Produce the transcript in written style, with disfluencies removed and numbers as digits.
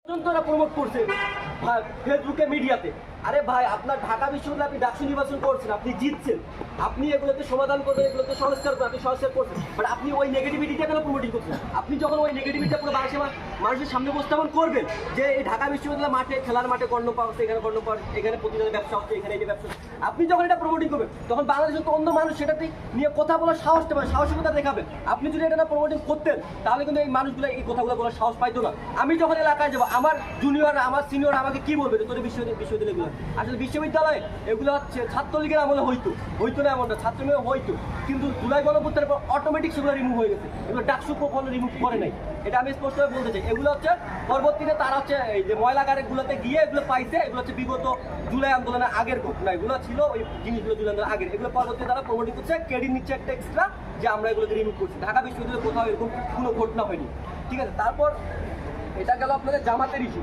Promote করছে ফেসবুকে মিডিয়াতে। আরে ভাই, আপনার ঢাকা বিশ্ববিদ্যালয়ে আপনি ডাকসু নির্বাচন করছেন, আপনি জিতছেন, আপনি এগুলোতে সমাধান করবেন, এগুলোতে সংস্কার করবেন, আপনি সংস্কার করছেন, বাট আপনি ওই নেগেটিভিটিটা কেন প্রমোটিং করছেন? আপনি যখন ওই নেগেটিভিটিটা পুরো মানুষের সামনে উপস্থাপন করবেন যে এই ঢাকা বিশ্ববিদ্যালয় মাঠে, খেলার মাঠে কর্ণ পাওয়া হচ্ছে, এখানে কর্ণ পাওয়া, এখানে প্রতিদিনের ব্যবসা হচ্ছে, এখানে এই ব্যবসা হচ্ছে, আপনি যখন এটা প্রমোটিং করবেন তখন বাংলাদেশের তো অন্য মানুষ সেটাতে নিয়ে কথা বলার সাহসটা পাবে, সাহসিকতা দেখাবেন। আপনি যদি এটা না প্রমোটিং করতেন তাহলে কিন্তু এই মানুষগুলো এই কথাগুলো বলার সাহস পাইতো না। আমি যখন এলাকায় যাবো, আমার জুনিয়র, আমার সিনিয়র আমাকে কি বলবে তোদের বিশ্ববিদ্যালয়গুলো? আসলে বিশ্ববিদ্যালয় এগুলো হচ্ছে ছাত্রলীগের আমলে হইতো না এমনটা, ছাত্রলীগ হইতো, কিন্তু জুলাই গণঅভ্যুত্থানের পর অটোমেটিক সেগুলো রিমুভ হয়ে গেছে। এগুলো ডাকসু কখনো রিমুভ করে নাই, এটা আমি স্পষ্টভাবে বলতে চাই। এগুলো হচ্ছে পরবর্তীতে তারা হচ্ছে এই যে ময়লাগারেগুলোতে গিয়ে এগুলো পাইছে, এগুলো হচ্ছে বিগত জুলাই আন্দোলনের আগের ঘটনা, এগুলো ছিল ওই জিনিসগুলো জুলাই আন্দোলনের আগের, এগুলো পরবর্তীতে তারা প্রমোটিং করছে, ক্রেডিট নিচ্ছে একটা এক্সট্রা যে আমরা এগুলোকে রিমুভ করছি। ঢাকা বিশ্ববিদ্যালয়ে কোথাও এরকম কোনো ঘটনা হয়নি, ঠিক আছে। তারপর এটা গেল আপনাদের জামাতের ইস্যু।